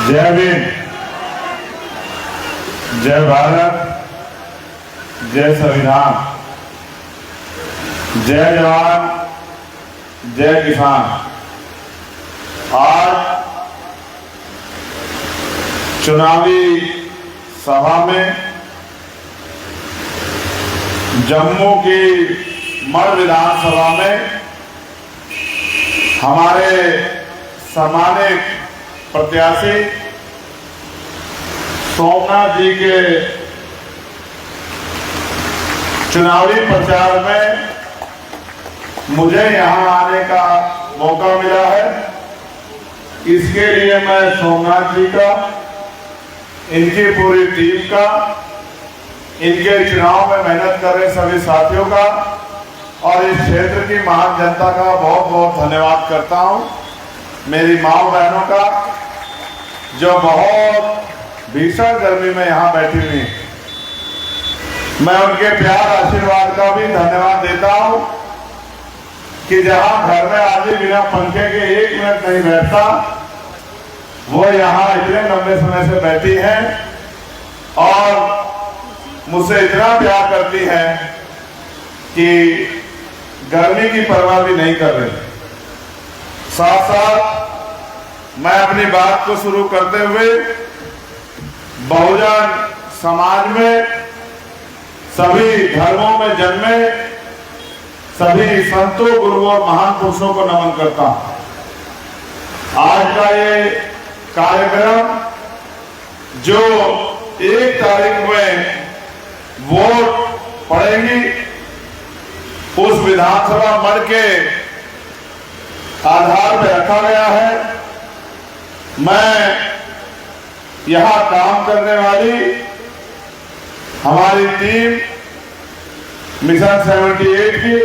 जय भीम, जय भारत, जय संविधान, जय जवान, जय किसान। आज चुनावी सभा में जम्मू की मड़ विधानसभा में हमारे सम्मानित प्रत्याशी सोमनाथ जी के चुनावी प्रचार में मुझे यहां आने का मौका मिला है। इसके लिए मैं सोमनाथ जी का, इनकी पूरी टीम का, इनके चुनाव में मेहनत कर रहे सभी साथियों का और इस क्षेत्र की महान जनता का बहुत बहुत धन्यवाद करता हूं। मेरी माँ बहनों का जो बहुत भीषण गर्मी में यहाँ बैठी हुई, मैं उनके प्यार आशीर्वाद का भी धन्यवाद देता हूँ कि जहाँ घर में आदमी बिना पंखे के 1 मिनट नहीं बैठता, वो यहाँ इतने लंबे समय से बैठी हैं और मुझसे इतना प्यार करती हैं कि गर्मी की परवाह भी नहीं कर रही। साथ साथ मैं अपनी बात को शुरू करते हुए बहुजन समाज में सभी धर्मों में जन्मे सभी संतों, गुरुओं और महान पुरुषों को नमन करता हूं। आज का ये कार्यक्रम जो 1 तारीख में वोट पड़ेगी, उस विधानसभा मड़ के आधार पर रखा गया है। मैं यहां काम करने वाली हमारी टीम मिशन 78 की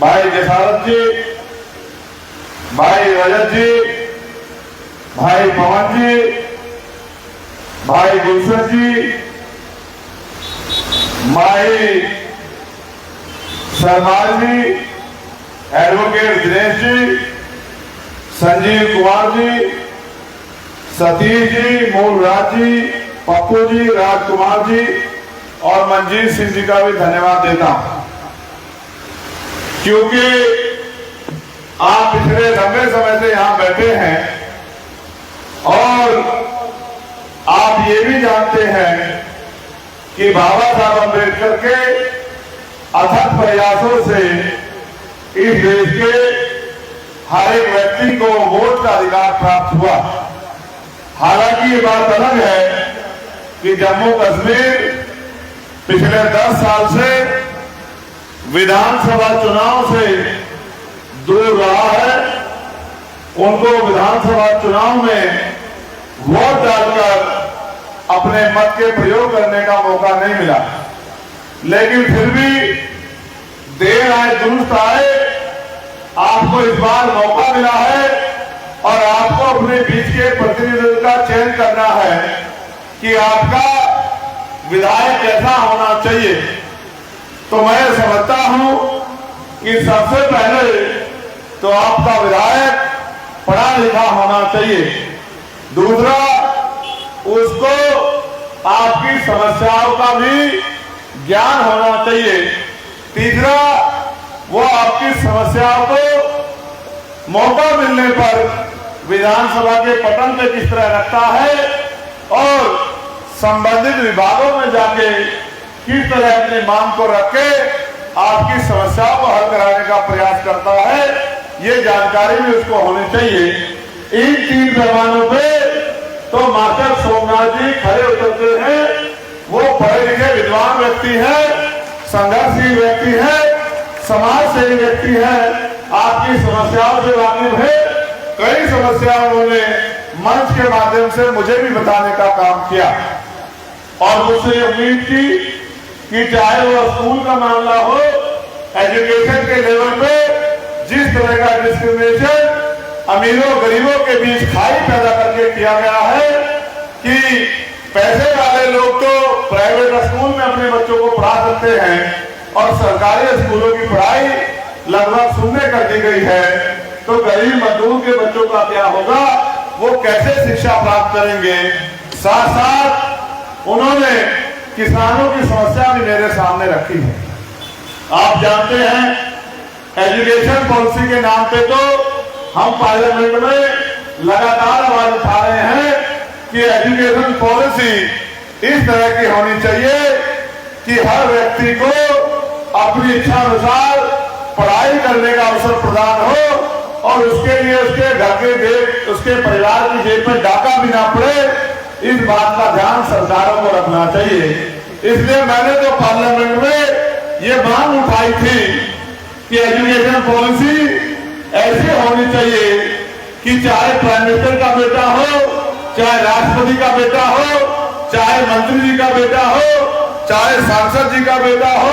भाई जसारत जी, भाई रजत जी, भाई पवन जी, भाई गुलशन जी, भाई सरदार जी, एडवोकेट दिनेश जी, संजीव कुमार जी, सतीश जी, मूलराज जी, पप्पू जी, राजकुमार जी और मंजीत सिंह जी का भी धन्यवाद देता हूं, क्योंकि आप पिछले लंबे समय से यहां बैठे हैं और आप ये भी जानते हैं कि बाबा साहब अम्बेडकर के अथक प्रयासों से इस देश के हर एक व्यक्ति को वोट का अधिकार प्राप्त हुआ। हालांकि ये बात अलग है कि जम्मू कश्मीर पिछले 10 साल से विधानसभा चुनाव से दूर रहा है। उनको विधानसभा चुनाव में वोट डालकर अपने मत के प्रयोग करने का मौका नहीं मिला, लेकिन फिर भी देर आए दुरुस्त आए, आपको इस बार मौका मिला है और आपको अपने बीच के प्रतिनिधित्व का चयन करना है कि आपका विधायक कैसा होना चाहिए। तो मैं समझता हूं कि सबसे पहले तो आपका विधायक पढ़ा लिखा होना चाहिए। दूसरा, उसको आपकी समस्याओं का भी ज्ञान होना चाहिए। तीसरा, वो आपकी समस्याओं को मौका मिलने पर विधानसभा के पटल पे किस तरह रखता है और संबंधित विभागों में जाके किस तरह अपनी मांग को रख के आपकी समस्याओं को हल कराने का प्रयास करता है, ये जानकारी भी उसको होनी चाहिए। इन 3 पैमानों पे तो मास्टर सोमनाथ जी खड़े उतरते हैं। वो पढ़े लिखे विद्वान व्यक्ति है, संघर्षशील व्यक्ति है, समाज सेवी व्यक्ति है, आपकी समस्याओं से वाकिफ है। कई समस्याओं उन्होंने मंच के माध्यम से मुझे भी बताने का काम किया और मुझसे उम्मीद की कि चाहे वो स्कूल का मामला हो, एजुकेशन के लेवल पे जिस तरह का डिस्क्रिमिनेशन अमीरों गरीबों के बीच खाई पैदा करके किया गया है कि पैसे वाले लोग तो प्राइवेट स्कूल में अपने बच्चों को पढ़ा सकते हैं और सरकारी स्कूलों की पढ़ाई लगभग शून्य कर दी गई है, तो गरीब मजदूर के बच्चों का क्या होगा, वो कैसे शिक्षा प्राप्त करेंगे। साथ साथ उन्होंने किसानों की समस्या भी मेरे सामने रखी है। आप जानते हैं एजुकेशन पॉलिसी के नाम पे तो हम पार्लियामेंट में लगातार आवाज उठा रहे हैं कि एजुकेशन पॉलिसी इस तरह की होनी चाहिए कि हर व्यक्ति को अपनी इच्छा अनुसार पढ़ाई करने का अवसर प्रदान हो और उसके लिए उसके घर के जेब, उसके परिवार की जेब में डाका भी ना पड़े। इस बात का ध्यान सरकारों को रखना चाहिए। इसलिए मैंने तो पार्लियामेंट में ये मांग उठाई थी कि एजुकेशन पॉलिसी ऐसी होनी चाहिए कि चाहे प्राइम मिनिस्टर का बेटा हो, चाहे राष्ट्रपति का बेटा हो, चाहे मंत्री जी का बेटा हो, चाहे सांसद जी का बेटा हो,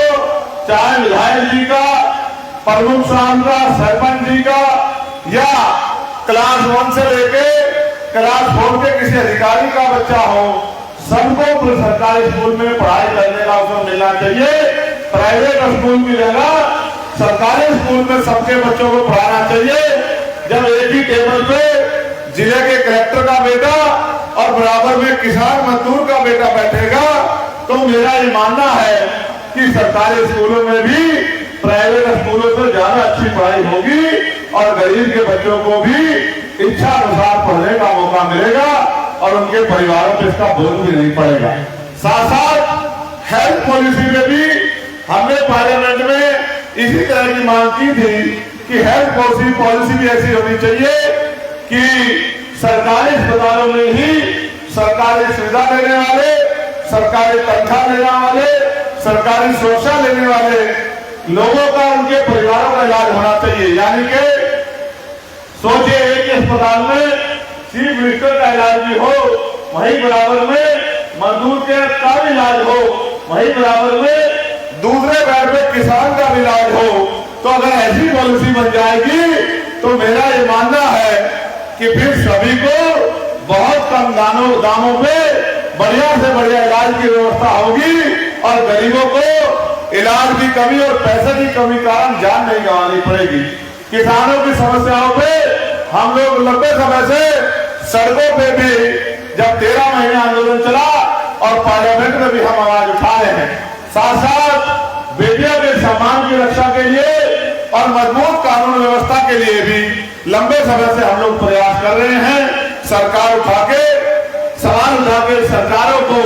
चाहे विधायक जी का, प्रमुख शासन का, सरपंच जी का, या क्लास 1 से लेके क्लास 4 के किसी अधिकारी का बच्चा हो, सबको सरकारी स्कूल में पढ़ाई करने का अवसर मिलना चाहिए। प्राइवेट स्कूल की जगह सरकारी स्कूल में सबके बच्चों को पढ़ाना चाहिए। जब एक ही टेबल पे जिले के कलेक्टर का बेटा और बराबर में किसान मजदूर का बेटा बैठेगा तो मेरा ये मानना है कि सरकारी स्कूलों में भी प्राइवेट स्कूलों से ज्यादा अच्छी पढ़ाई होगी और गरीब के बच्चों को भी इच्छा अनुसार पढ़ने का मौका मिलेगा और उनके परिवारों पर इसका बोझ भी नहीं पड़ेगा। साथ साथ हेल्थ पॉलिसी में भी हमने पार्लियामेंट में इसी तरह की मांग की थी कि हेल्थ पॉलिसी भी ऐसी होनी चाहिए कि सरकारी अस्पतालों में ही सरकारी सुविधा लेने वाले, सरकारी तनख्वाह लेने वाले, सरकारी सुरक्षा लेने वाले लोगों का, उनके परिवारों का इलाज होना चाहिए। यानी कि सोचिए एक अस्पताल में चीफ मिनिस्टर का इलाज भी हो, वहीं बराबर में मजदूर का भी इलाज हो, वहीं बराबर में दूसरे बेड पे किसान का भी इलाज हो। तो अगर ऐसी पॉलिसी बन जाएगी तो मेरा ये मानना है कि फिर सभी को बहुत कम दामों पे बढ़िया से बढ़िया इलाज की व्यवस्था होगी और गरीबों को इलाज की कमी और पैसे की कमी कारण जान नहीं गंवानी पड़ेगी। किसानों की समस्याओं पे हम लोग लंबे समय से सड़कों पे भी जब 13 महीने आंदोलन चला और पार्लियामेंट में भी हम आवाज उठा रहे हैं। साथ साथ बेटियों के सम्मान की रक्षा के लिए और मजबूत कानून व्यवस्था के लिए भी लंबे समय से हम लोग प्रयास कर रहे हैं। सरकार सवाल उठा के सरकारों को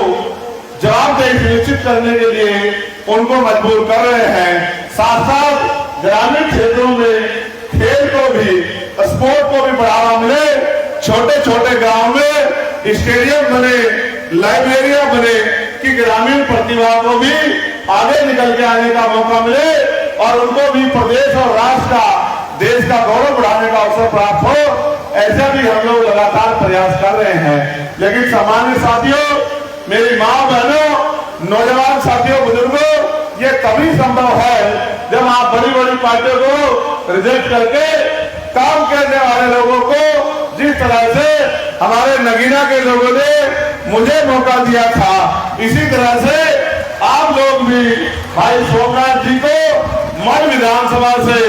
जवाबदेही सुनिश्चित करने के लिए उनको मजबूर कर रहे हैं। साथ साथ ग्रामीण क्षेत्रों में खेल को भी, स्पोर्ट को भी बढ़ावा मिले। छोटे छोटे गांव में स्टेडियम बने, लाइब्रेरियां बने कि ग्रामीण प्रतिभा को भी आगे निकल के आने का मौका मिले और उनको भी प्रदेश और राष्ट्र का, देश का गौरव बढ़ाने का अवसर प्राप्त हो। ऐसा भी हम लोग लगातार प्रयास कर रहे हैं। लेकिन सामान्य साथियों, मेरी माँ बहनों, नौजवान साथियों, बुजुर्गों, ये तभी संभव है जब आप बड़ी बड़ी पार्टियों को रिजेक्ट करके काम करने वाले लोगों को, जिस तरह से हमारे नगीना के लोगों ने मुझे मौका दिया था, इसी तरह से आप लोग भी भाई सोमनाथ जी को मध्य विधानसभा से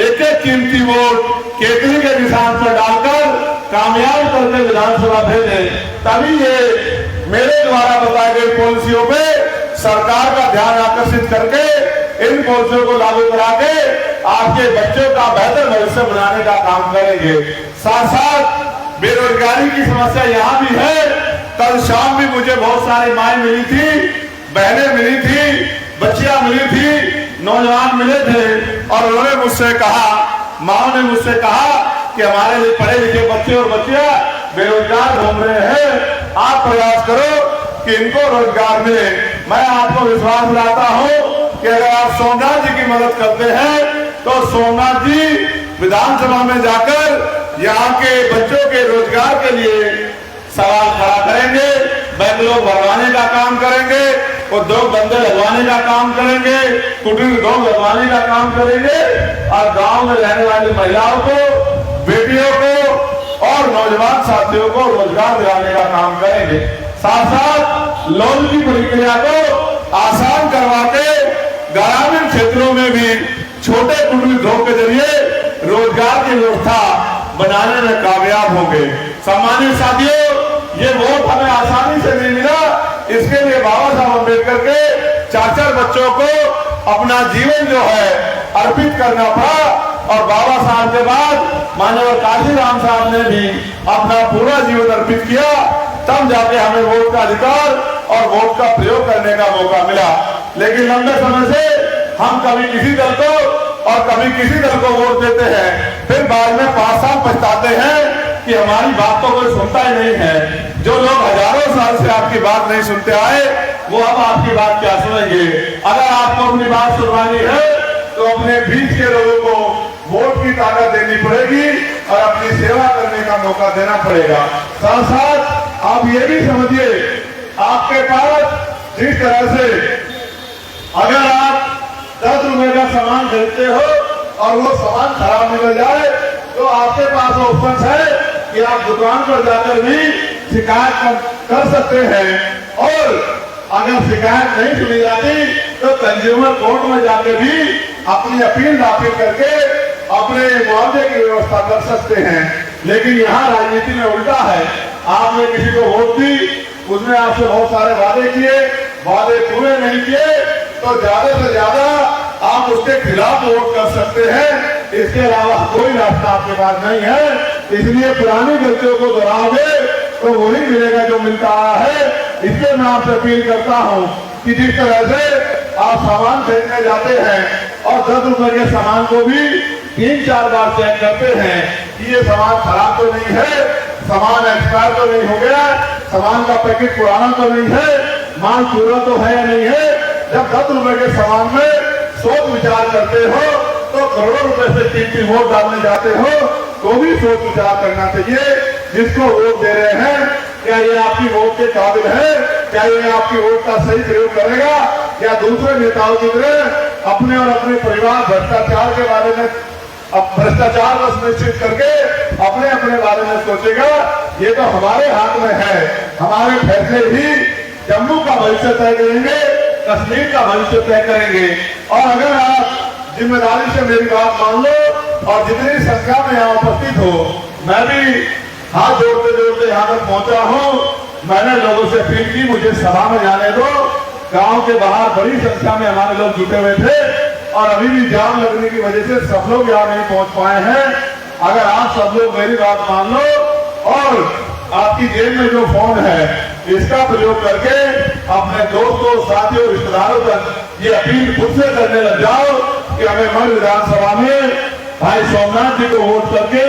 एक एक कीमती वोट केकरी के निशान पर डालकर कामयाब करके विधानसभा भेजे। तभी ये मेरे द्वारा बताई गई पॉलिसियों पे सरकार का ध्यान आकर्षित करके इन पॉलिसियों को लागू करा के आपके बच्चों का बेहतर भविष्य बनाने का काम करेंगे। साथ साथ बेरोजगारी की समस्या यहाँ भी है। कल शाम भी मुझे बहुत सारी माएं मिली थी, बहनें मिली थी, बच्चियां मिली थी, नौजवान मिले थे और उन्होंने मुझसे कहा, माँ ने मुझसे कहा कि हमारे लिए पढ़े लिखे बच्चे और बच्चियां बेरोजगार घूम रहे हैं, आप प्रयास करो कि इनको रोजगार मिले। मैं आपको विश्वास दिलाता हूँ कि अगर आप सोमनाथ जी की मदद करते हैं तो सोमनाथ जी विधानसभा में जाकर यहाँ के बच्चों के रोजगार के लिए सवाल खड़ा करेंगे, बैंक लोग भरवाने का काम करेंगे, उद्योग धंधे लगवाने का काम करेंगे, कुटीर उद्योग लगवाने का काम करेंगे और गांव में रहने वाली महिलाओं को, बेटियों को और नौजवान साथियों को रोजगार दिलाने का काम करेंगे। साथ साथ लोन की प्रक्रिया को आसान करवा के ग्रामीण क्षेत्रों में भी छोटे कुटीर उद्योग के जरिए रोजगार की व्यवस्था बनाने में कामयाब होंगे। सम्मानित साथियों, ये वोट हमें आसानी से नहीं मिला, इसके लिए बाबा साहब अम्बेडकर के 4 बच्चों को अपना जीवन जो है अर्पित करना पड़ा, और बाबा साहब के बाद माननीय काशीराम साहब ने भी अपना पूरा जीवन अर्पित किया, तब जाके हमें वोट का अधिकार और वोट का प्रयोग करने का मौका मिला। लेकिन लंबे समय से हम कभी किसी दल को और कभी किसी दल को वोट देते हैं, फिर बाद में 5 साल पछताते हैं कि हमारी बात तो कोई सुनता ही नहीं है। जो लोग हजारों साल से आपकी बात नहीं सुनते आए, वो अब आपकी बात क्या सुनेंगे। अगर आपको अपनी बात सुनवानी है तो अपने बीच के लोगों को वोट की ताकत देनी पड़ेगी और अपनी सेवा करने का मौका देना पड़ेगा। साथ साथ आप ये भी समझिए, आपके पास जिस तरह से अगर आप 10 रुपए का सामान खरीदते हो और वो सामान खराब निकल जाए, तो आपके पास ऑप्शन है कि आप दुकान पर जाकर भी शिकायत कर सकते हैं, और अगर शिकायत नहीं सुनी जाती तो कंज्यूमर कोर्ट में जाकर भी अपनी अपील दाखिल करके अपने मुआवजे की व्यवस्था कर सकते हैं। लेकिन यहाँ राजनीति में उल्टा है, आपने किसी को वोट दी, उसने आपसे बहुत सारे वादे किए, वादे पूरे नहीं किए, तो ज्यादा से ज्यादा आप उसके खिलाफ वोट कर सकते हैं, इसके अलावा कोई रास्ता आपके पास नहीं है। इसलिए पुरानी गलतियों को दोहराओगे तो वही मिलेगा जो मिलता रहा है। इसलिए मैं आपसे अपील करता हूँ कि जिस तरह से आप सामान खरीदने जाते हैं और 10 रुपए के सामान को भी 3-4 बार चेक करते हैं कि ये सामान खराब तो नहीं है, सामान एक्सपायर तो नहीं हो गया, सामान का पैकेट पुराना तो नहीं है, माल पूरा तो है या नहीं है। जब 10 रुपए के सामान में सोच विचार करते हो तो करोड़ों रुपए से कीमती वोट डालने जाते हो तो भी सोच विचार करना चाहिए। जिसको वोट दे रहे हैं, क्या ये आपकी वोट के काबिल है, क्या ये आपकी वोट का सही प्रयोग करेगा, या दूसरे नेताओं की तरह अपने और अपने परिवार भ्रष्टाचार के बारे में, अब भ्रष्टाचार को सुनिश्चित करके अपने अपने बारे में सोचेगा। ये तो हमारे हाथ में है, हमारे फैसले ही जम्मू का भविष्य तय करेंगे, कश्मीर का भविष्य तय करेंगे। और अगर आप जिम्मेदारी से मेरी बात मान लो और जितनी संख्या में यहाँ उपस्थित हो, मैं भी हाथ जोड़ते जोड़ते यहाँ तक पहुंचा हूँ। मैंने लोगों से अपील की, मुझे सभा में जाने दो। गांव के बाहर बड़ी संख्या में हमारे लोग जुटे हुए थे और अभी भी जाम लगने की वजह से सब लोग यहाँ नहीं पहुंच पाए हैं। अगर आप सब लोग मेरी बात मान लो और आपकी जेब में जो फोन है इसका प्रयोग करके अपने दोस्तों, साथियों, रिश्तेदारों तक ये अपील खुद से करने लग जाओ कि हमें मध्य विधानसभा में भाई सोमनाथ जी को वोट करके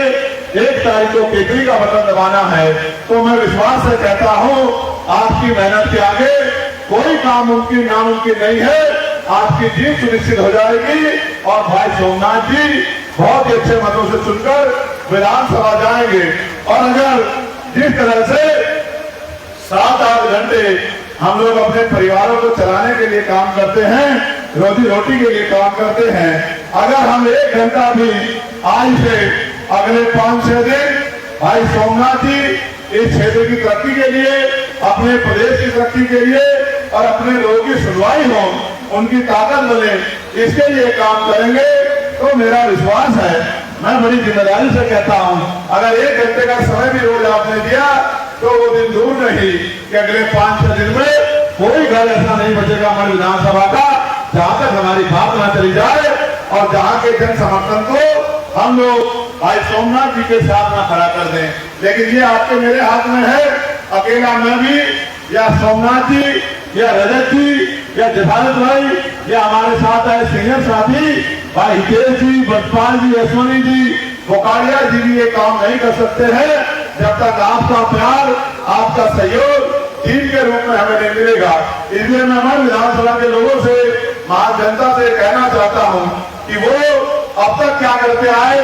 1 तारीख को केसरी का बटन दबाना है। तो मैं विश्वास से कहता हूँ, आपकी मेहनत के आगे कोई काम मुमकिन नामुमकिन नहीं है। आपकी जीत सुनिश्चित हो जाएगी और भाई सोमनाथ जी बहुत ही अच्छे मतों से चुनकर विधानसभा जाएंगे। और अगर जिस तरह से 7-8 घंटे हम लोग अपने परिवारों को चलाने के लिए काम करते हैं, रोजी रोटी के लिए काम करते हैं, अगर हम 1 घंटा भी आज से अगले 5-6 दिन भाई सोमनाथ जी इस क्षेत्र की तरक्की के लिए, अपने प्रदेश की तरक्की के लिए और अपने लोगों की सुनवाई हो, उनकी ताकत बने, इसके लिए काम करेंगे, तो मेरा विश्वास है, मैं बड़ी जिम्मेदारी से कहता हूँ, अगर 1 घंटे का समय भी रोज आपने दिया तो वो दिन दूर नहीं कि अगले 5-6 दिन में कोई घर ऐसा नहीं बचेगा हमारी विधानसभा का जहाँ तक हमारी बात न चली जाए और जहाँ के जन समर्थन को हम लोग भाई सोमनाथ जी के साथ ना खड़ा कर दें। लेकिन ये आपके मेरे हाथ में है, अकेला मैं भी या सोमनाथ जी या रजत जी या जफारत भाई या हमारे साथ आए सीनियर साथी भाई हितेश जी, बटपाल जी, अश्वनी जी, बोकारिया जी भी ये काम नहीं कर सकते हैं जब तक आपका प्यार, आपका सहयोग टीम के रूप में हमें नहीं मिलेगा। इसलिए मैं हमारे विधानसभा के लोगों से, महान जनता से कहना चाहता हूं कि वो अब तक क्या करते आए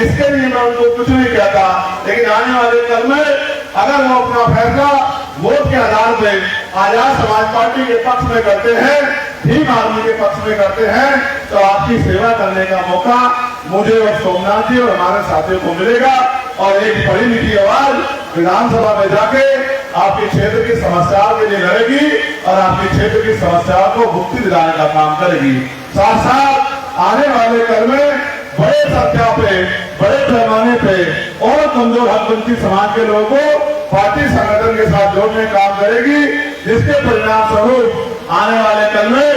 इसके लिए मैं उनको कुछ नहीं कहता, लेकिन आने वाले कल में अगर वो अपना फैसला वोट के आधार पर आजाद समाज पार्टी के पक्ष में करते हैं, भीम आर्मी के पक्ष में करते हैं, तो आपकी सेवा करने का मौका मुझे और सोमनाथ जी और हमारे साथियों को मिलेगा और एक बड़ी लिखी आवाज विधानसभा में जाके आपके क्षेत्र की समस्याओं के लिए लड़ेगी और आपके क्षेत्र की समस्याओं को मुक्ति दिलाने का काम करेगी। साथ साथ आने वाले कल में बड़े संख्या पे, बड़े पैमाने पे और कमजोर हकपंथी समाज के लोगों को पार्टी संगठन के साथ जोड़ने का काम करेगी, जिसके परिणाम स्वरूप आने वाले कल में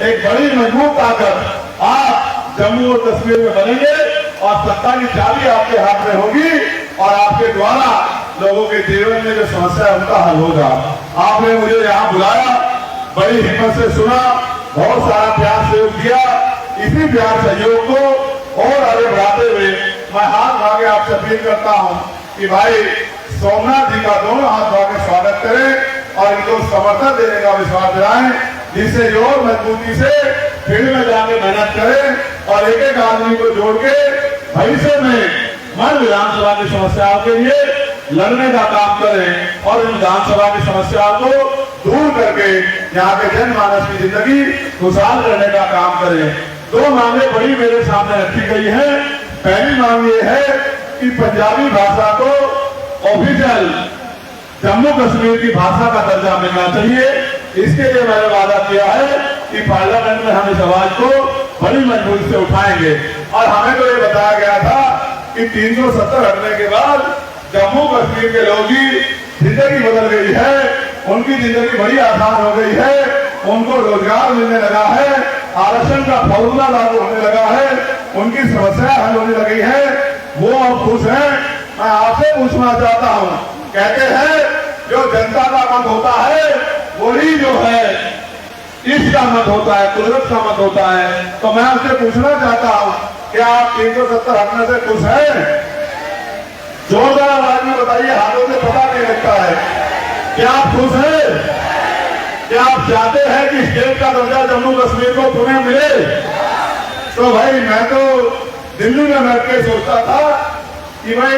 एक बड़ी मजबूत ताकत आप जम्मू और कश्मीर में बनेंगे और सत्ता की चाबी आपके हाथ में होगी और आपके द्वारा लोगों के जीवन में जो समस्या है उनका हल होगा। आपने मुझे यहाँ बुलाया, बड़ी हिम्मत से सुना, बहुत सारा प्यार सहयोग दिया। इसी प्यार सहयोग को और आगे बढ़ाते हुए मैं हाथ आगे आपसे अपील करता हूँ कि भाई सोमनाथ जी का दोनों हाथ आगे स्वागत करें और इनको समर्थन देने का विश्वास दिलाएं, जिससे और मजबूती से फील्ड में जाके मेहनत करें और एक एक आदमी को जोड़ के भविष्य में मन विधानसभा की समस्याओं के लिए लड़ने का काम करें और इन विधानसभा की समस्याओं को दूर करके यहाँ के जनमानस की जिंदगी खुशहाल करने का काम करें। दो मांगे बड़ी मेरे सामने रखी गई है। पहली मांग ये है कि पंजाबी भाषा को ऑफिशियल जम्मू कश्मीर की भाषा का दर्जा मिलना चाहिए। इसके लिए मैंने वादा किया है कि पार्लियामेंट में हम इस आवाज को बड़ी मजबूती से उठाएंगे और हमें तो ये बताया गया था कि 370 हटने के बाद जम्मू कश्मीर के लोगों की जिंदगी बदल गई है, उनकी जिंदगी बड़ी आसान हो गई है, उनको रोजगार मिलने लगा है, आरक्षण का फॉर्मूला लागू होने लगा है, उनकी समस्या हल होने लगी है, वो अब खुश हैं। मैं आपसे पूछना चाहता हूँ, कहते हैं जो जनता का मत होता है वही जो है इसका मत होता है, कुदरत का मत होता है। तो मैं आपसे पूछना चाहता हूँ, क्या आप 370 हटने से खुश हैं? जोरदार आवाज में बताइए, हाथों से पता नहीं लगता है। क्या आप खुश हैं? क्या आप चाहते हैं कि स्टेट का दर्जा जम्मू कश्मीर को पुनः मिले? तो भाई मैं तो दिल्ली में बैठ के सोचता था कि भाई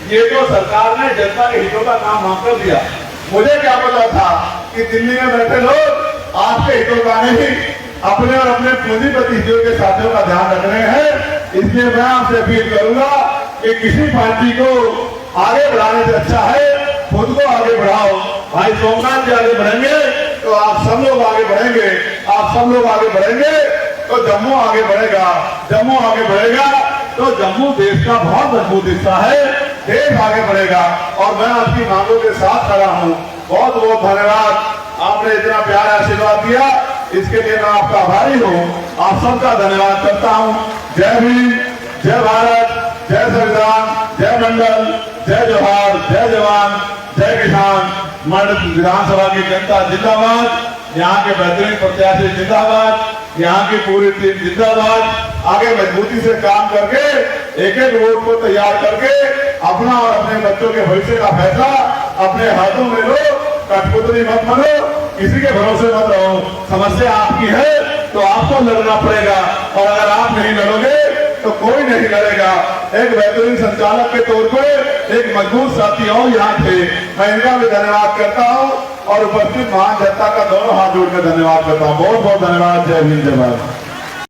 ये तो सरकार ने जनता के हितों का काम वहां कर दिया। मुझे क्या पता था कि दिल्ली में बैठे लोग आपके हितों का नहीं, अपने और अपने पूंजीपति हितों के साथियों का ध्यान रख रहे हैं। इसलिए मैं आपसे अपील करूंगा कि किसी पार्टी को आगे बढ़ाने से अच्छा है खुद को आगे बढ़ाओ। भाई सोमनाथ जी आगे बढ़ेंगे तो आप सब लोग आगे बढ़ेंगे, आप सब लोग आगे बढ़ेंगे तो जम्मू आगे बढ़ेगा, जम्मू आगे बढ़ेगा तो जम्मू देश का बहुत मजबूत हिस्सा है, देश आगे बढ़ेगा। और मैं आपकी मांगों के साथ खड़ा हूँ। बहुत बहुत धन्यवाद, आपने इतना प्यार आशीर्वाद दिया, इसके लिए मैं आपका आभारी हूँ। आप सबका धन्यवाद करता हूँ। जय भीम, जय भारत, जय संविधान, जय मंडल, जय जोहार, जय जवान, जय किसान। मंडल विधानसभा की जनता जिंदाबाद, यहाँ के बेहतरीन प्रत्याशी जिंदाबाद, यहाँ की पूरी टीम जिंदाबाद। आगे मजबूती से काम करके एक एक वोट को तैयार करके अपना और अपने बच्चों के भविष्य का फैसला अपने हाथों में लो। कठपुतली मत बनो, किसी के भरोसे मत रहो। समस्या आपकी है तो आपको लड़ना पड़ेगा और अगर आप नहीं लड़ोगे तो कोई नहीं लड़ेगा। एक बेहतरीन संचालक के तौर पर एक मजबूत साथी और यहाँ थे, मैं इनका भी धन्यवाद करता हूँ और उपस्थित महान जनता का दोनों हाथ जोड़कर धन्यवाद करता हूँ। बहुत बहुत धन्यवाद। जय हिंद, जय भारत।